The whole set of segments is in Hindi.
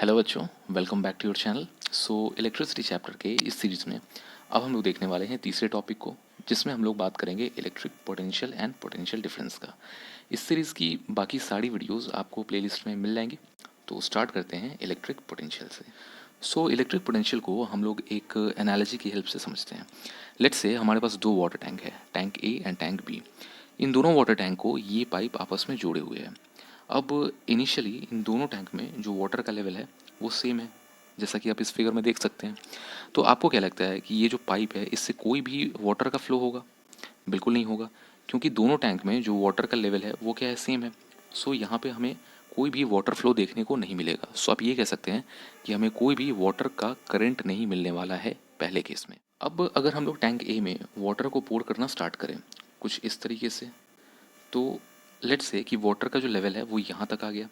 हेलो बच्चों, welcome back to your channel. Electricity chapter के इस सीरीज़ में अब हम लोग देखने वाले हैं तीसरे टॉपिक को, जिसमें हम लोग बात करेंगे electric potential and potential difference का। इस सीरीज़ की बाकी सारी वीडियोस आपको प्लेलिस्ट में मिल जाएंगी। तो स्टार्ट करते हैं इलेक्ट्रिक पोटेंशियल से। इलेक्ट्रिक पोटेंशियल को हम लोग एक एनालॉजी की हेल्प से समझते हैं। लेट्स से हमारे पास दो वाटर टैंक है, tank A and tank B. इन दोनों वाटर टैंक को ये पाइप आपस में जोड़े हुए हैं। अब इनिशियली इन दोनों टैंक में जो वाटर का लेवल है वो सेम है, जैसा कि आप इस फिगर में देख सकते हैं। तो आपको क्या लगता है कि ये जो पाइप है इससे कोई भी वाटर का फ्लो होगा? बिल्कुल नहीं होगा, क्योंकि दोनों टैंक में जो वाटर का लेवल है वो क्या है, सेम है। यहाँ पे हमें कोई भी वाटर फ्लो देखने को नहीं मिलेगा। आप ये कह सकते हैं कि हमें कोई भी वाटर का करंट नहीं मिलने वाला है पहले केस में। अब अगर हम लोग टैंक ए में वाटर को पोर करना स्टार्ट करें कुछ इस तरीके से, तो लेट्स से कि वाटर का जो लेवल है वो यहाँ तक आ गया।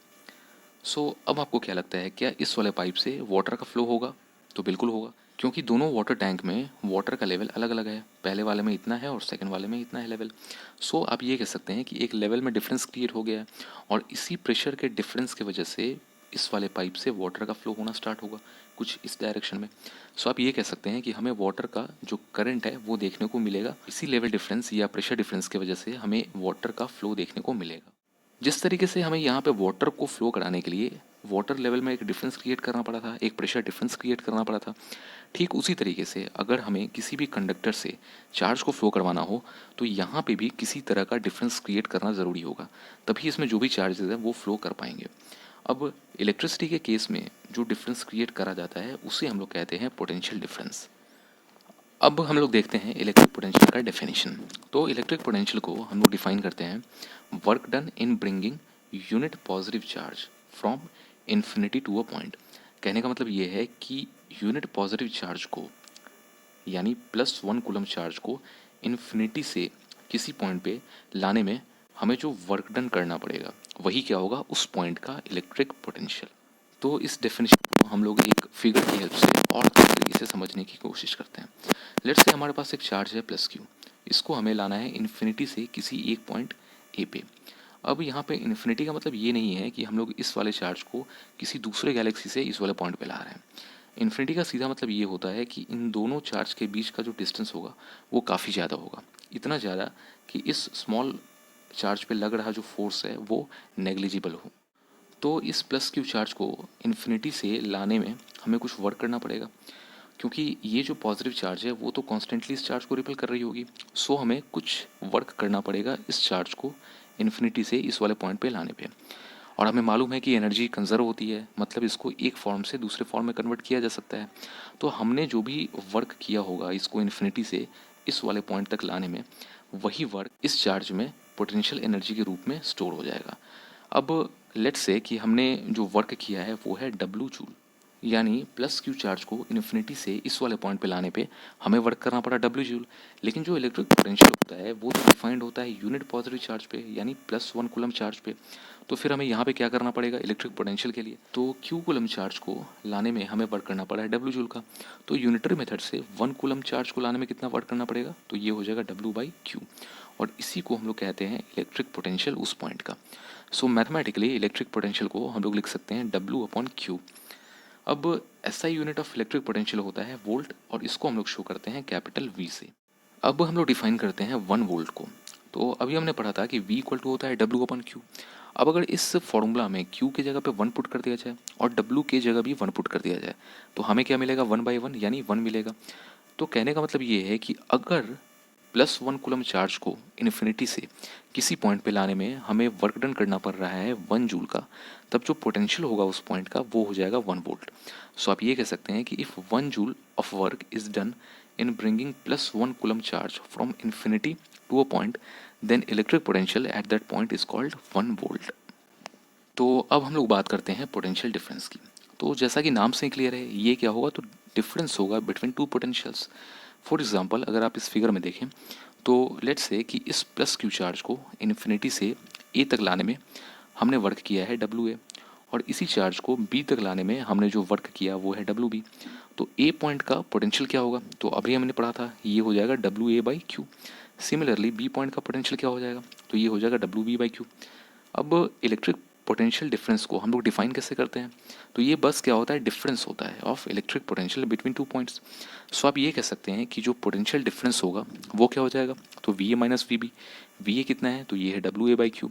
अब आपको क्या लगता है, क्या इस वाले पाइप से वाटर का फ्लो होगा? तो बिल्कुल होगा, क्योंकि दोनों वाटर टैंक में वाटर का लेवल अलग अलग है। पहले वाले में इतना है और सेकंड वाले में इतना है लेवल। आप ये कह सकते हैं कि एक लेवल में डिफरेंस क्रिएट हो गया है, और इसी प्रेशर के डिफरेंस की वजह से इस वाले पाइप से वाटर का फ्लो होना स्टार्ट होगा कुछ इस डायरेक्शन में। आप ये कह सकते हैं कि हमें वाटर का जो करंट है वो देखने को मिलेगा, इसी लेवल डिफरेंस या प्रेशर डिफरेंस की वजह से हमें वाटर का फ्लो देखने को मिलेगा। जिस तरीके से हमें यहाँ पे वाटर को फ्लो कराने के लिए वाटर लेवल में एक डिफरेंस क्रिएट करना पड़ा था, एक प्रेशर डिफरेंस क्रिएट करना पड़ा था, ठीक उसी तरीके से अगर हमें किसी भी कंडक्टर से चार्ज को फ्लो करवाना हो तो यहाँ पे भी किसी तरह का डिफरेंस क्रिएट करना ज़रूरी होगा, तभी इसमें जो भी चार्जेस हैं वो फ्लो कर पाएंगे। अब इलेक्ट्रिसिटी के केस में जो डिफरेंस क्रिएट करा जाता है उसे हम लोग कहते हैं पोटेंशियल डिफरेंस। अब हम लोग देखते हैं इलेक्ट्रिक पोटेंशियल का डेफिनेशन। इलेक्ट्रिक पोटेंशियल को हम लोग डिफाइन करते हैं, work done in bringing unit positive charge from infinity to a point. कहने का मतलब ये है कि यूनिट पॉजिटिव चार्ज को, यानी +1 कूलम चार्ज को इन्फिनिटी से किसी पॉइंट पे लाने में हमें जो वर्क डन करना पड़ेगा वही क्या होगा, उस पॉइंट का इलेक्ट्रिक पोटेंशियल। इस डेफिनेशन को हम लोग एक फिगर की हेल्प से और तरीके से समझने की कोशिश करते हैं। लेट्स से हमारे पास एक चार्ज है +Q, इसको हमें लाना है इन्फिनिटी से किसी एक पॉइंट ए पे। अब यहाँ पे इन्फिनिटी का मतलब ये नहीं है कि हम लोग इस वाले चार्ज को किसी दूसरे गैलेक्सी से इस वाले पॉइंट पे ला रहे हैं। इन्फिनिटी का सीधा मतलब ये होता है कि इन दोनों चार्ज के बीच का जो डिस्टेंस होगा वो काफ़ी ज़्यादा होगा, इतना ज़्यादा कि इस स्मॉल चार्ज पे लग रहा जो फोर्स है वो नेग्लिजिबल हो। इस +Q चार्ज को इन्फिनिटी से लाने में हमें कुछ वर्क करना पड़ेगा, क्योंकि ये जो पॉजिटिव चार्ज है वो तो कॉन्स्टेंटली इस चार्ज को रिपेल कर रही होगी। हमें कुछ वर्क करना पड़ेगा इस चार्ज को इन्फिनिटी से इस वाले पॉइंट पे लाने पे। और हमें मालूम है कि एनर्जी कंजर्व होती है, मतलब इसको एक फॉर्म से दूसरे फॉर्म में कन्वर्ट किया जा सकता है। हमने जो भी वर्क किया होगा इसको इन्फिनिटी से इस वाले पॉइंट तक लाने में, वही वर्क इस चार्ज में पोटेंशियल एनर्जी के रूप में स्टोर हो जाएगा। अब लेट्स से कि हमने जो वर्क किया है वो है W जूल, यानी +Q चार्ज को इन्फिनिटी से इस वाले पॉइंट पे लाने पे हमें वर्क करना पड़ा W जूल। लेकिन जो इलेक्ट्रिक पोटेंशियल होता है वो तो डिफाइंड होता है यूनिट पॉजिटिव चार्ज पे, यानी +1 कूलम चार्ज पे। फिर हमें यहाँ पे क्या करना पड़ेगा इलेक्ट्रिक पोटेंशियल के लिए, Q कूलम चार्ज को लाने में हमें वर्क करना पड़ा है W जूल का। यूनिटरी मेथड से 1 कूलम चार्ज को लाने में कितना वर्क करना पड़ेगा, तो ये हो जाएगा W/Q, और इसी को हम लोग कहते हैं इलेक्ट्रिक पोटेंशियल उस पॉइंट का। मैथमेटिकली इलेक्ट्रिक पोटेंशियल को हम लोग लिख सकते हैं W/Q। अब SI unit of electric potential होता है वोल्ट, और इसको हम लोग शो करते हैं कैपिटल V से। अब हम लोग डिफाइन करते हैं 1 वोल्ट को। अभी हमने पढ़ा था कि V इक्वल टू होता है W/Q। अब अगर इस फॉर्मूला में Q की जगह पे 1 पुट कर दिया जाए और W की जगह भी 1 पुट कर दिया जाए तो हमें क्या मिलेगा, 1/1 यानी 1 मिलेगा। कहने का मतलब ये है कि अगर +1 कूलम चार्ज को इन्फिनिटी से किसी पॉइंट पे लाने में हमें वर्क डन करना पड़ रहा है 1 जूल का, तब जो पोटेंशियल होगा उस पॉइंट का वो हो जाएगा 1 वोल्ट। आप ये कह सकते हैं कि if 1 joule of work is done in bringing +1 coulomb charge from infinity to a point, then electric potential at that point is called 1 volt. अब हम लोग बात करते हैं पोटेंशियल डिफरेंस की। जैसा कि नाम से क्लियर है, ये क्या होगा, तो डिफरेंस होगा between two potentials. For example अगर आप इस फिगर में देखें तो लेट्स से कि इस +Q चार्ज को इन्फिनिटी से A तक लाने में हमने वर्क किया है WA, और इसी चार्ज को B तक लाने में हमने जो वर्क किया वो है WB। A पॉइंट का पोटेंशियल क्या होगा, अभी हमने पढ़ा था ये हो जाएगा WA/Q। सिमिलरली B पॉइंट का पोटेंशियल क्या हो जाएगा, ये हो जाएगा WB/Q। अब इलेक्ट्रिक पोटेंशियल डिफरेंस को हम लोग डिफाइन कैसे करते हैं? तो ये बस क्या होता है, डिफरेंस होता है of electric potential between two points. So आप ये कह सकते हैं कि जो पोटेंशियल डिफरेंस होगा वो क्या हो जाएगा, तो V A minus V B. V A कितना है, तो ये है डब्ल्यू ए बाई क्यू,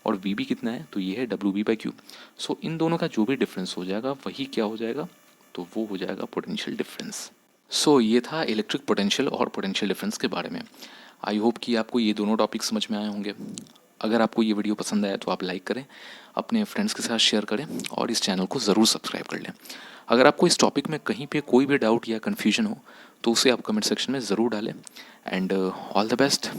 और वी बी कितना है, तो ये है W B by Q. So इन दोनों का जो भी डिफरेंस हो जाएगा वही क्या हो जाएगा, तो वो हो जाएगा पोटेंशियल डिफरेंस। सो ये था इलेक्ट्रिक पोटेंशियल और पोटेंशियल डिफरेंस के बारे में। आई होप कि आपको ये दोनों टॉपिक समझ में आए होंगे। अगर आपको ये वीडियो पसंद आया तो आप लाइक करें, अपने फ्रेंड्स के साथ शेयर करें और इस चैनल को ज़रूर सब्सक्राइब कर लें। अगर आपको इस टॉपिक में कहीं पे कोई भी डाउट या कन्फ्यूजन हो तो उसे आप कमेंट सेक्शन में ज़रूर डालें। And all the best.